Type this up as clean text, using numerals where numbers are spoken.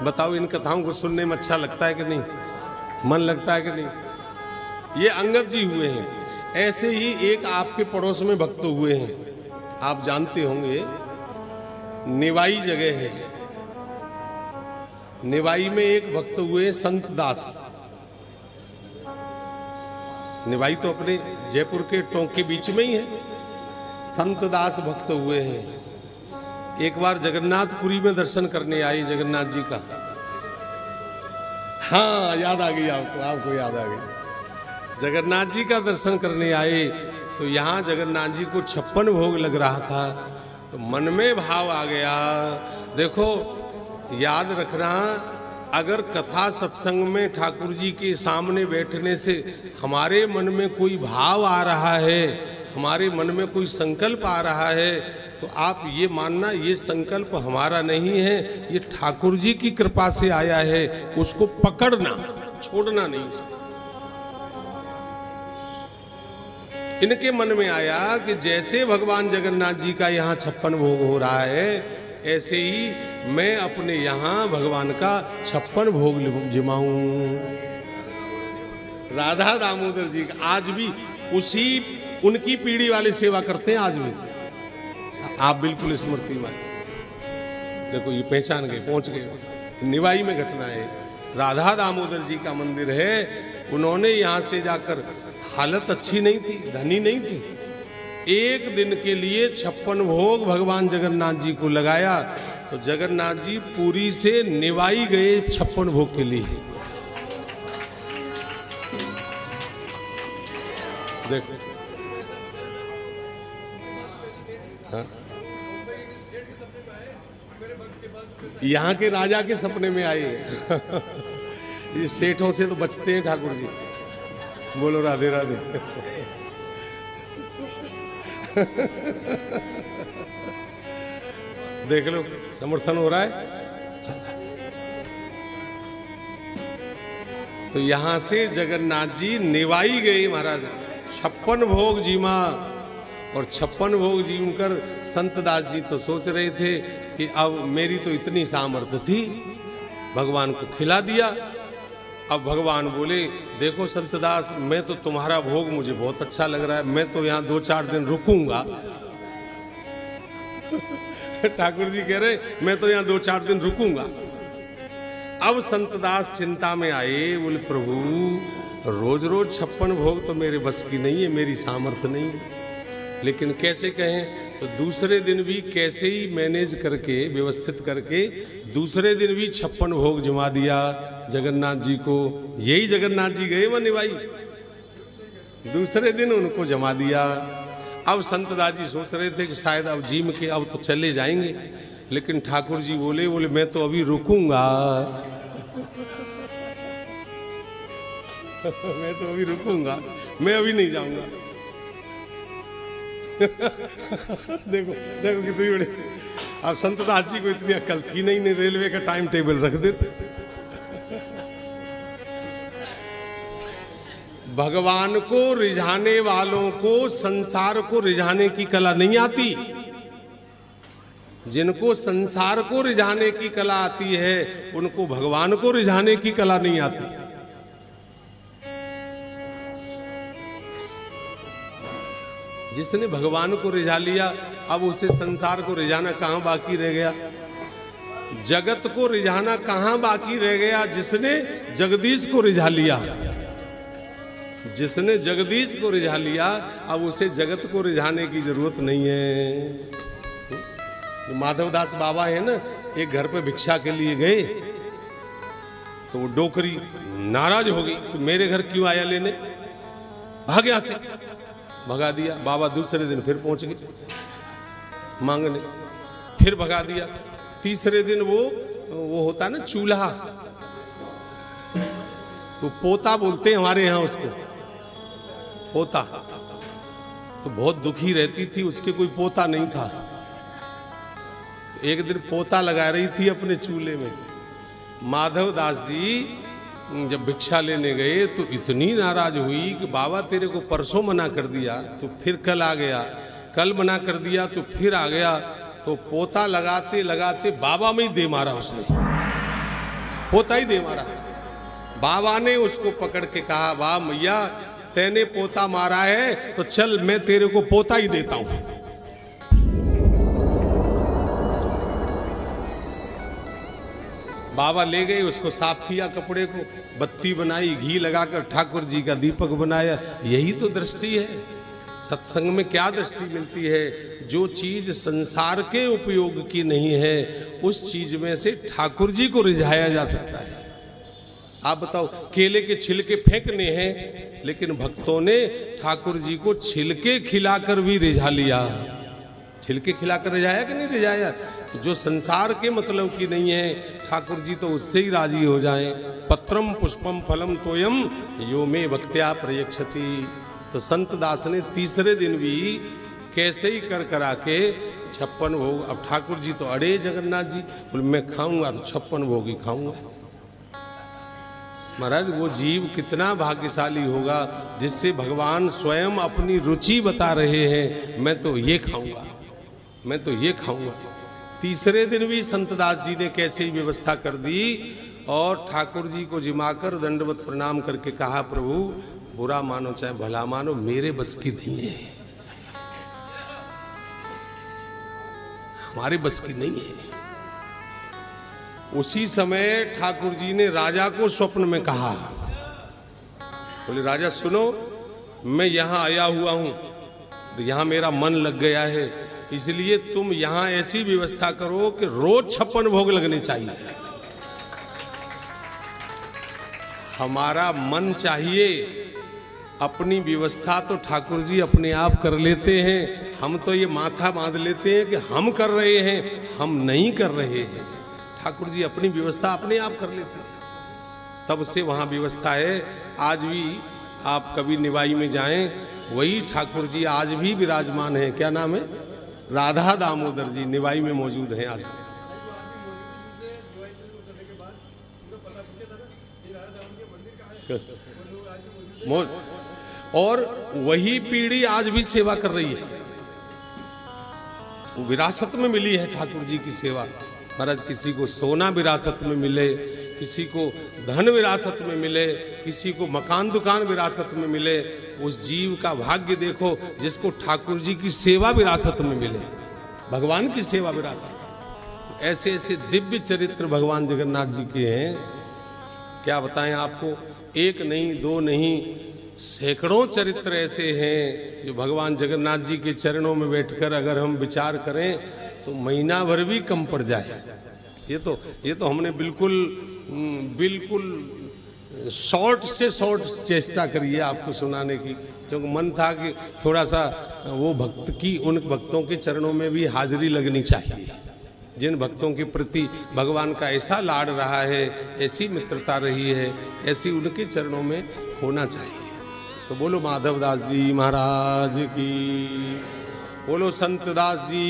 बताओ इन कथाओं को सुनने में अच्छा लगता है कि नहीं, मन लगता है कि नहीं। ये अंगद जी हुए हैं। ऐसे ही एक आपके पड़ोस में भक्त हुए हैं, आप जानते होंगे, निवाई जगह है, निवाई में एक भक्त हुए संत दास। निवाई तो अपने जयपुर के टोंक के बीच में ही है। संत दास भक्त हुए हैं। एक बार जगन्नाथपुरी में दर्शन करने आए जगन्नाथ जी का। हाँ, याद आ गई आपको, आपको याद आ गई। जगन्नाथ जी का दर्शन करने आए तो यहाँ जगन्नाथ जी को 56 भोग लग रहा था, तो मन में भाव आ गया। देखो, याद रखना, अगर कथा सत्संग में ठाकुर जी के सामने बैठने से हमारे मन में कोई भाव आ रहा है, हमारे मन में कोई संकल्प आ रहा है, तो आप ये मानना ये संकल्प हमारा नहीं है, ये ठाकुर जी की कृपा से आया है। उसको पकड़ना, छोड़ना नहीं उसको। इनके मन में आया कि जैसे भगवान जगन्नाथ जी का यहाँ 56 भोग हो रहा है, ऐसे ही मैं अपने यहाँ भगवान का 56 भोग जिमाऊं। राधा दामोदर जी का आज भी उसी उनकी पीढ़ी वाले सेवा करते हैं आज भी। आप बिल्कुल स्मृति में देखो, ये पहचान गए, पहुंच गए। निवाई में घटना है, राधा दामोदर जी का मंदिर है। उन्होंने यहां से जाकर, हालत अच्छी नहीं थी, धनी नहीं थी, एक दिन के लिए 56 भोग भगवान जगन्नाथ जी को लगाया। तो जगन्नाथ जी पुरी से निवाई गए 56 भोग के लिए। देखो, हाँ? यहाँ के राजा के सपने में आए। ये सेठों से तो बचते हैं ठाकुर जी। बोलो राधे राधे। देख लो, समर्थन हो रहा है। तो यहां से जगन्नाथ जी निवाई गए महाराज, 56 भोग जीमा। और 56 भोग जीम कर संत दास जी तो सोच रहे थे कि अब मेरी तो इतनी सामर्थ्य थी, भगवान को खिला दिया। अब भगवान बोले, देखो संत दास, मैं तो तुम्हारा भोग मुझे बहुत अच्छा लग रहा है, मैं तो यहाँ 2-4 दिन रुकूंगा। ठाकुर जी कह रहे, मैं तो यहाँ 2-4 दिन रुकूंगा। अब संत दास चिंता में आए, बोले प्रभु रोज रोज 56 भोग तो मेरे बस की नहीं है, मेरी सामर्थ्य नहीं है। लेकिन कैसे कहें, तो दूसरे दिन भी कैसे ही मैनेज करके, व्यवस्थित करके दूसरे दिन भी 56 भोग जमा दिया जगन्नाथ जी को। यही जगन्नाथ जी गए वो निवाई, दूसरे दिन उनको जमा दिया। अब संत दास जी सोच रहे थे कि शायद अब जीम के अब तो चले जाएंगे, लेकिन ठाकुर जी बोले मैं तो अभी रुकूंगा। मैं तो अभी रुकूंगा, मैं अभी नहीं जाऊंगा। देखो देखो कितनी बड़ी। अब संत दास जी को इतनी अक्ल थी नहीं, रेलवे का टाइम टेबल रख देते। भगवान को रिझाने वालों को संसार को रिझाने की कला नहीं आती। जिनको संसार को रिझाने की कला आती है, उनको भगवान को रिझाने की कला नहीं आती। जिसने भगवान को रिझा लिया, अब उसे संसार को रिझाना कहां बाकी रह गया, जगत को रिझाना कहां बाकी रह गया। जिसने जगदीश को रिझा लिया, जिसने जगदीश को रिझा लिया, अब उसे जगत को रिझाने की जरूरत नहीं है। माधवदास बाबा है ना, एक घर पे भिक्षा के लिए गए, तो वो डोकरी नाराज हो गई, तो मेरे घर क्यों आया लेने, भाग यहां से, भगा दिया। बाबा दूसरे दिन फिर पहुंच गए मांगने, फिर भगा दिया। तीसरे दिन वो होता ना चूल्हा, तो पोता बोलते हैं हमारे यहां उसको, पोता। तो बहुत दुखी रहती थी, उसके कोई पोता नहीं था। एक दिन पोता लगा रही थी अपने चूल्हे में। माधवदास जी जब भिक्षा लेने गए तो इतनी नाराज हुई कि बाबा तेरे को परसों मना कर दिया, तो फिर कल आ गया, कल मना कर दिया तो फिर आ गया। तो पोता लगाते लगाते बाबा में ही दे मारा उसने। पोता ही दे मारा। बाबा ने उसको पकड़ के कहा, वाह मैया तैने पोता मारा है तो चल मैं तेरे को पोता ही देता हूं। बाबा ले गए, उसको साफ किया, कपड़े को बत्ती बनाई, घी लगाकर ठाकुर जी का दीपक बनाया। यही तो दृष्टि है। सत्संग में क्या दृष्टि मिलती है? जो चीज संसार के उपयोग की नहीं है उस चीज में से ठाकुर जी को रिझाया जा सकता है। आप बताओ, केले के छिलके फेंकने हैं लेकिन भक्तों ने ठाकुर जी को छिलके खिलाकर भी रिझा लिया। छिलके खिलाकर रिझाया कि नहीं रिझाया? जो संसार के मतलब की नहीं है ठाकुर जी तो उससे ही राजी हो जाएं। पत्रम पुष्पम फलम तोयम यो में भक्त्या प्रयक्षति। तो संत दास ने तीसरे दिन भी कैसे ही कर करा के 56 भोग। अब ठाकुर जी तो अड़े जगन्नाथ जी, बोले मैं खाऊंगा तो 56 भोग ही खाऊंगा। महाराज वो जीव कितना भाग्यशाली होगा जिससे भगवान स्वयं अपनी रुचि बता रहे हैं, मैं तो ये खाऊंगा, मैं तो ये खाऊंगा। तीसरे दिन भी संतदास जी ने कैसे ही व्यवस्था कर दी और ठाकुर जी को जिमाकर दंडवत प्रणाम करके कहा, प्रभु बुरा मानो चाहे भला मानो मेरे बस की नहीं है, हमारे बस की नहीं है। उसी समय ठाकुर जी ने राजा को स्वप्न में कहा, बोले राजा सुनो, मैं यहां आया हुआ हूं, यहां मेरा मन लग गया है, इसलिए तुम यहां ऐसी व्यवस्था करो कि रोज 56 भोग लगने चाहिए। हमारा मन चाहिए, अपनी व्यवस्था तो ठाकुर जी अपने आप कर लेते हैं, हम तो ये माथा बांध लेते हैं कि हम कर रहे हैं, हम नहीं कर रहे हैं। ठाकुर जी अपनी व्यवस्था अपने आप कर लेते हैं, तब से वहां व्यवस्था है। आज भी आप कभी निवाई में जाएं, वही ठाकुर जी आज भी विराजमान है। क्या नाम है? राधा दामोदर जी निवाई में मौजूद हैं आज। और वही पीढ़ी आज भी सेवा कर रही है, वो विरासत में मिली है ठाकुर जी की सेवा। महाराज किसी को सोना विरासत में मिले, किसी को धन विरासत में मिले, किसी को मकान दुकान विरासत में मिले, उस जीव का भाग्य देखो जिसको ठाकुर जी की सेवा विरासत में मिले, भगवान की सेवा विरासत। ऐसे ऐसे दिव्य चरित्र भगवान जगन्नाथ जी के हैं, क्या बताएं आपको। एक नहीं दो नहीं, सैकड़ों चरित्र ऐसे हैं जो भगवान जगन्नाथ जी के चरणों में बैठकर अगर हम विचार करें तो महीना भर भी कम पड़ जाए। ये तो हमने बिल्कुल शॉर्ट से शॉर्ट चेष्टा करी है आपको सुनाने की, क्योंकि मन था कि थोड़ा सा वो भक्त की, उन भक्तों के चरणों में भी हाजिरी लगनी चाहिए जिन भक्तों के प्रति भगवान का ऐसा लाड रहा है, ऐसी मित्रता रही है, ऐसी उनके चरणों में होना चाहिए। तो बोलो माधवदास जी महाराज की, बोलो संत दास जी।